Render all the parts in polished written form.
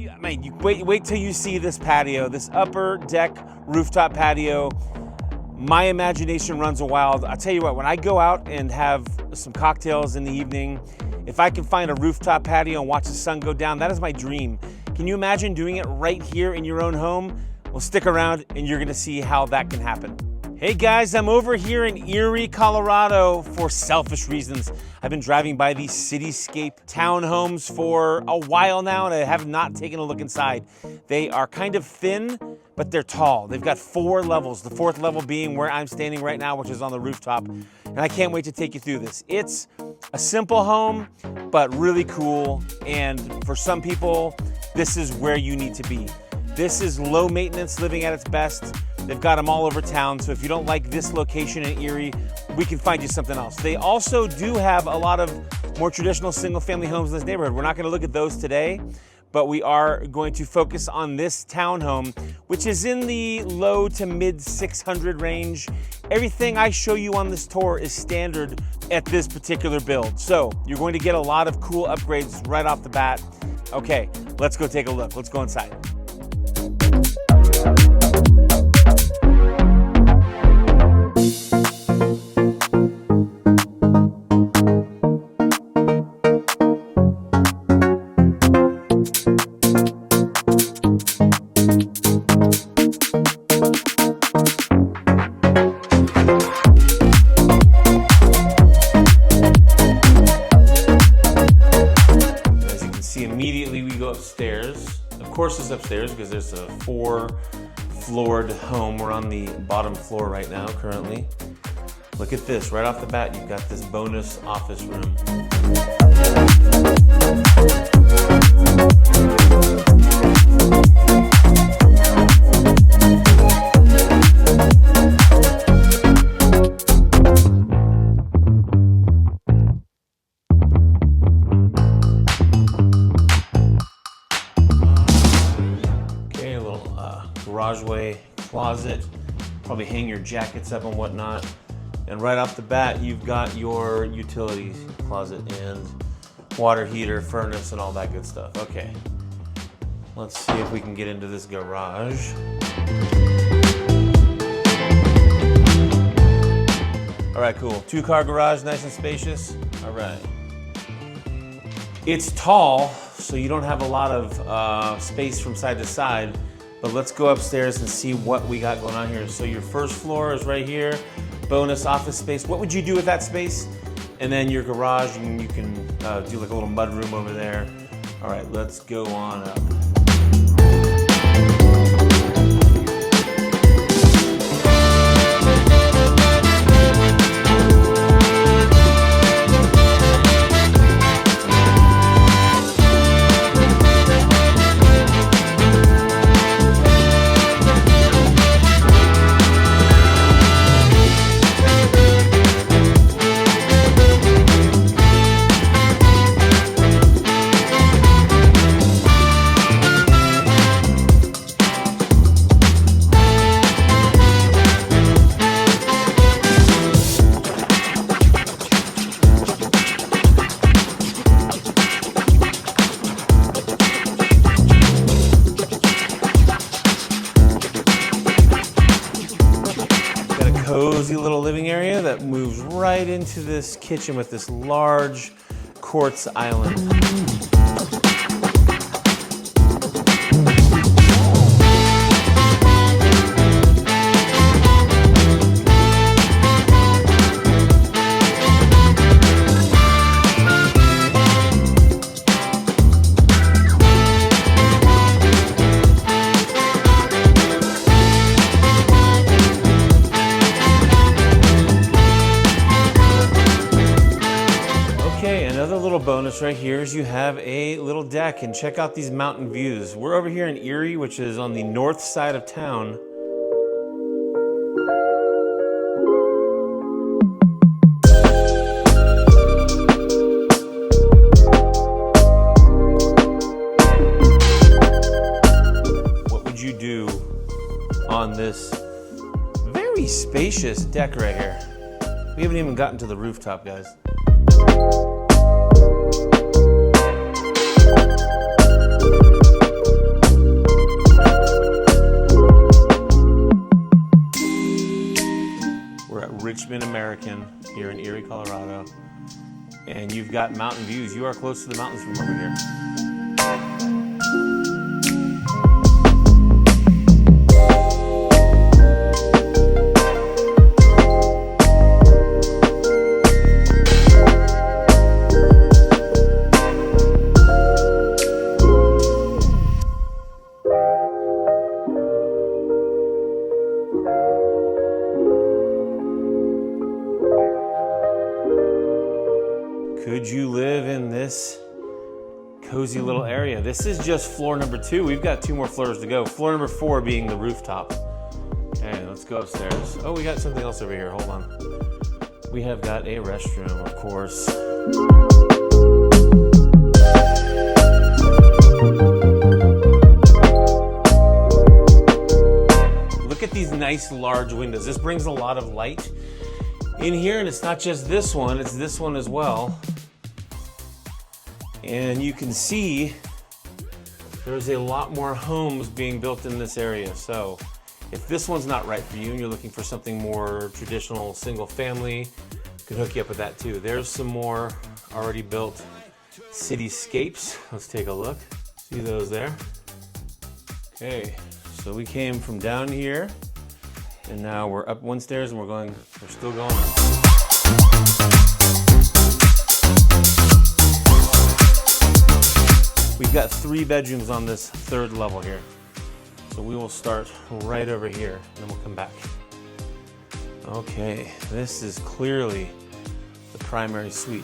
Wait till you see this patio, this upper deck rooftop patio. My imagination runs wild. I'll tell you what, when I go out and have some cocktails in the evening, if I can find a rooftop patio and watch the sun go down, that is my dream. Can you imagine doing it right here in your own home? Well, stick around and you're gonna see how that can happen. Hey guys, I'm over here in Erie, Colorado for selfish reasons. I've been driving by these Citiscape townhomes for a while now and I have not taken a look inside. They are kind of thin, but they're tall. They've got 4 levels, the 4th level being where I'm standing right now, which is on the rooftop. And I can't wait to take you through this. It's a simple home, but really cool. And for some people, this is where you need to be. This is low maintenance living at its best. They've got them all over town, so if you don't like this location in Erie, we can find you something else. They also do have a lot of more traditional single-family homes in this neighborhood. We're not gonna look at those today, but we are going to focus on this townhome, which is in the low to mid 600 range. Everything I show you on this tour is standard at this particular build. So you're going to get a lot of cool upgrades right off the bat. Okay, let's go take a look. Let's go inside. Immediately we go upstairs. Of course it's upstairs because there's a 4-floored home. We're on the bottom floor right now currently. Look at this, right off the bat you've got this bonus office room. Garageway, closet, probably hang your jackets up and whatnot. And right off the bat, you've got your utilities closet and water heater, furnace, and all that good stuff. Okay, let's see if we can get into this garage. All right, cool. 2-car garage, nice and spacious. All right. It's tall, so you don't have a lot of space from side to side. But let's go upstairs and see what we got going on here. So your first floor is right here, bonus office space. What would you do with that space? And then your garage, and you can do like a little mud room over there. All right, let's go on up. Cozy little living area that moves right into this kitchen with this large quartz island. Another little bonus right here is you have a little deck, and check out these mountain views. We're over here in Erie, which is on the north side of town. What would you do on this very spacious deck right here? We haven't even gotten to the rooftop, guys. Richmond American here in Erie, Colorado. And you've got mountain views. You are close to the mountains from over here. Could you live in this cozy little area? This is just floor number 2. We've got 2 more floors to go. Floor number 4 being the rooftop. Okay, let's go upstairs. Oh, we got something else over here. Hold on. We have got a restroom, of course. Look at these nice large windows. This brings a lot of light in here, and it's not just this one, it's this one as well. And you can see there's a lot more homes being built in this area. So if this one's not right for you and you're looking for something more traditional, single family, we can hook you up with that too. There's some more already built cityscapes. Let's take a look. See those there? Okay, so we came from down here and now we're up one stairs and we're still going up. We've got 3 bedrooms on this 3rd level here. So we will start right over here and then we'll come back. Okay, this is clearly the primary suite.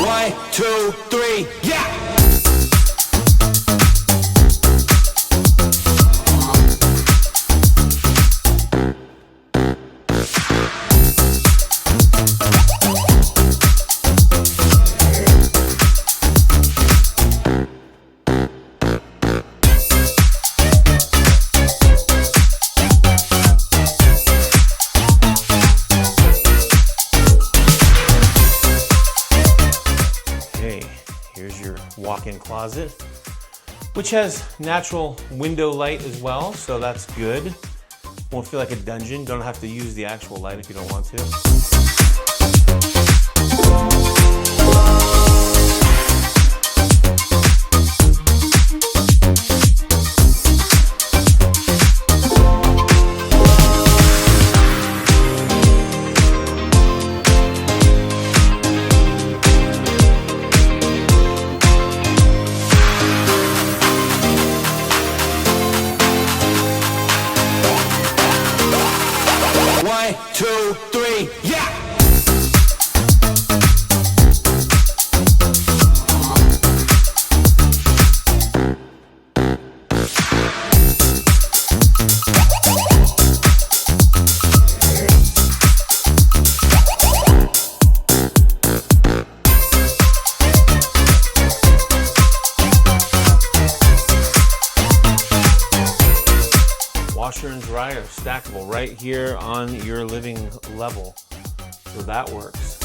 1, 2, 3, yeah! Walk-in closet, which has natural window light as well, so that's good. Won't feel like a dungeon. Don't have to use the actual light if you don't want to. Washer and dryer stackable right here on your living level, so that works.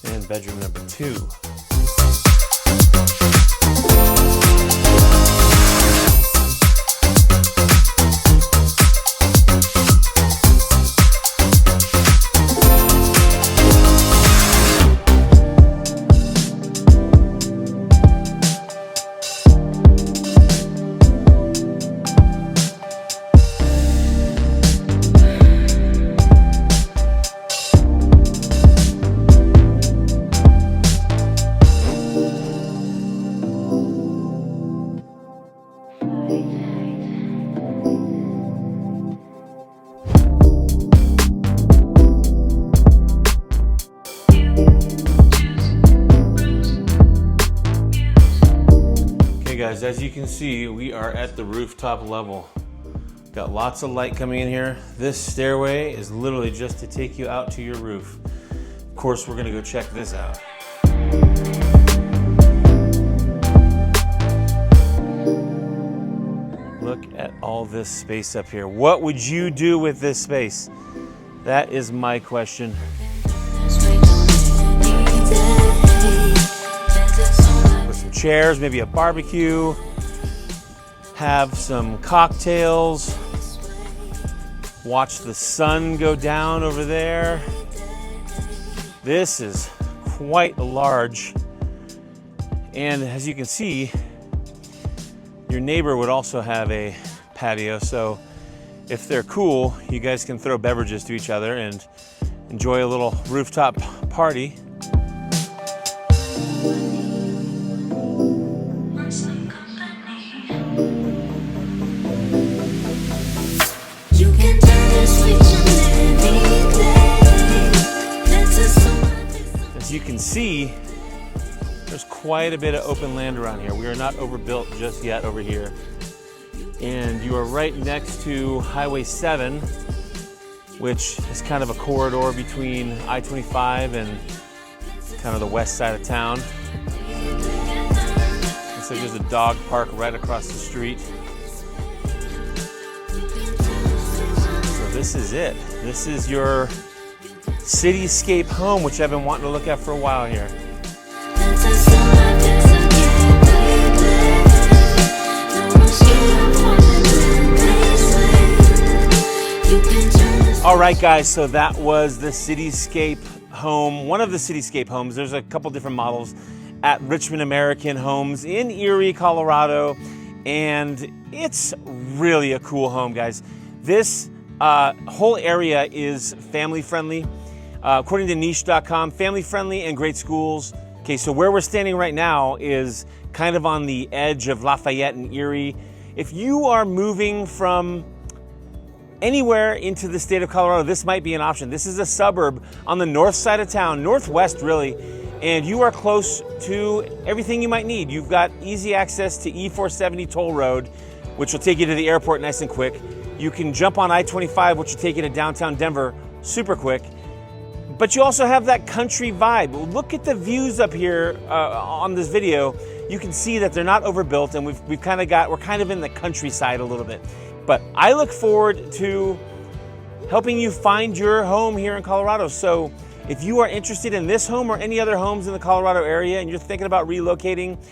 And bedroom number 2. Guys, as you can see, we are at the rooftop level. Got lots of light coming in here. This stairway is literally just to take you out to your roof. Of course, we're gonna go check this out. Look at all this space up here. What would you do with this space? That is my question. chairs, maybe a barbecue, have some cocktails, watch the sun go down over there. This is quite large, and as you can see, your neighbor would also have a patio, so if they're cool, you guys can throw beverages to each other and enjoy a little rooftop party. As you can see, there's quite a bit of open land around here. We are not overbuilt just yet over here. And you are right next to Highway 7, which is kind of a corridor between I-25 and kind of the west side of town. Looks like there's a dog park right across the street. So this is it. This is your Citiscape home, which I've been wanting to look at for a while here. All right, guys, so that was the Citiscape home, one of the Citiscape homes. There's a couple different models at Richmond American Homes in Erie, Colorado, and it's really a cool home, guys. This whole area is family friendly. According to niche.com, family friendly and great schools. Okay, so where we're standing right now is kind of on the edge of Lafayette and Erie. If you are moving from anywhere into the state of Colorado, this might be an option. This is a suburb on the north side of town, northwest really, and you are close to everything you might need. You've got easy access to E470 toll road, which will take you to the airport nice and quick. You can jump on I-25, which will take you to downtown Denver super quick. But you also have that country vibe. Look at the views up here on this video. You can see that they're not overbuilt, and we're kind of in the countryside a little bit. But I look forward to helping you find your home here in Colorado. So if you are interested in this home or any other homes in the Colorado area and you're thinking about relocating,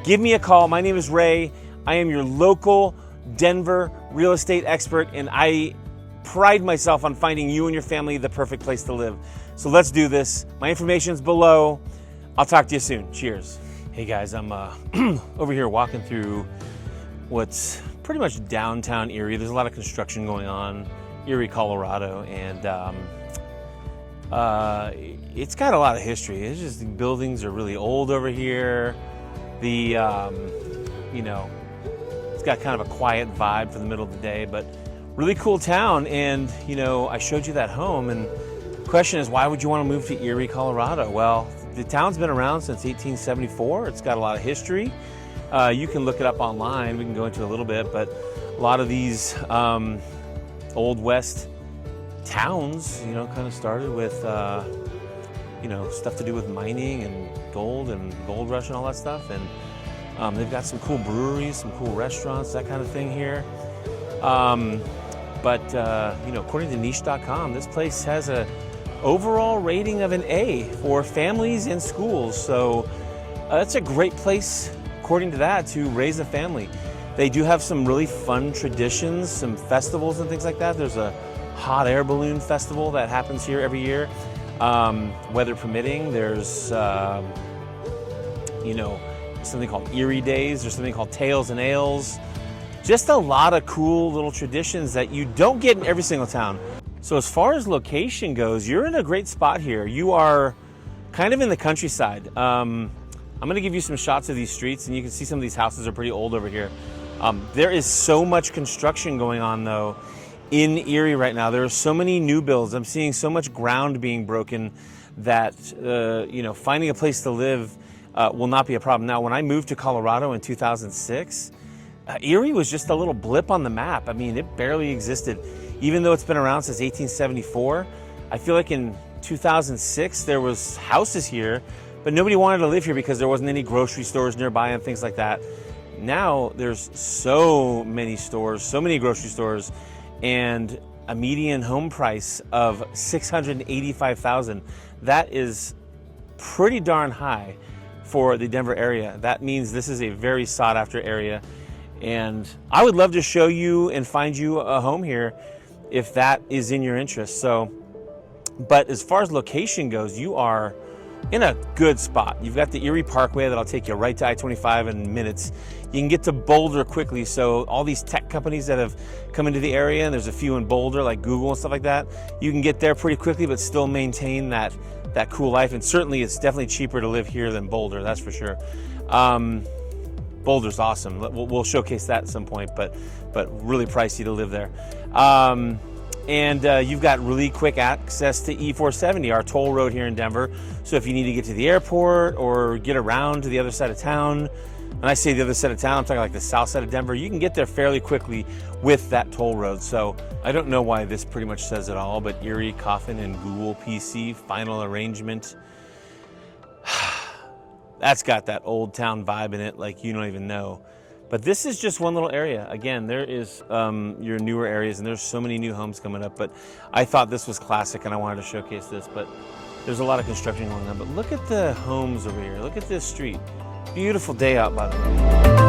give me a call. My name is Ray. I am your local Denver real estate expert, and I pride myself on finding you and your family the perfect place to live. So let's do this. My information's below. I'll talk to you soon. Cheers. Hey guys, I'm over here walking through what's pretty much downtown Erie. There's a lot of construction going on, Erie, Colorado, and it's got a lot of history. It's just the buildings are really old over here. The it's got kind of a quiet vibe for the middle of the day, but really cool town. And I showed you that home, and the question is, why would you want to move to Erie, Colorado? Well, the town's been around since 1874. It's got a lot of history. You can look it up online. We can go into it a little bit, but a lot of these Old West towns, kind of started with, stuff to do with mining and gold rush and all that stuff. And they've got some cool breweries, some cool restaurants, that kind of thing here. According to niche.com, this place has a overall rating of an A for families and schools. So that's a great place, according to that, to raise a family. They do have some really fun traditions, some festivals and things like that. There's a hot air balloon festival that happens here every year, weather permitting. There's, something called Erie Days. There's something called Tales and Ales. Just a lot of cool little traditions that you don't get in every single town. So as far as location goes, you're in a great spot here. You are kind of in the countryside. I'm going to give you some shots of these streets, and you can see some of these houses are pretty old over here. There is so much construction going on, though, in Erie right now. There are so many new builds. I'm seeing so much ground being broken that, finding a place to live will not be a problem. Now, when I moved to Colorado in 2006, Erie was just a little blip on the map. I mean, it barely existed. Even though it's been around since 1874, I feel like in 2006, there was houses here, but nobody wanted to live here because there wasn't any grocery stores nearby and things like that. Now there's so many stores, so many grocery stores, and a median home price of $685,000. That is pretty darn high for the Denver area. That means this is a very sought after area. And I would love to show you and find you a home here if that is in your interest. So, but as far as location goes, you are in a good spot. You've got the Erie Parkway that'll take you right to I-25 in minutes. You can get to Boulder quickly. So all these tech companies that have come into the area, and there's a few in Boulder like Google and stuff like that, you can get there pretty quickly but still maintain that cool life. And certainly it's definitely cheaper to live here than Boulder, that's for sure. Boulder's awesome. We'll showcase that at some point, but really pricey to live there. And you've got really quick access to E470, our toll road here in Denver. So if you need to get to the airport or get around to the other side of town, when I say the other side of town, I'm talking like the south side of Denver, you can get there fairly quickly with that toll road. So I don't know why this pretty much says it all, but Erie, Coffin, and Google PC, final arrangement. That's got that old town vibe in it like you don't even know. But this is just one little area. Again, there is your newer areas, and there's so many new homes coming up, but I thought this was classic and I wanted to showcase this, but there's a lot of construction going on. But look at the homes over here. Look at this street. Beautiful day out, by the way.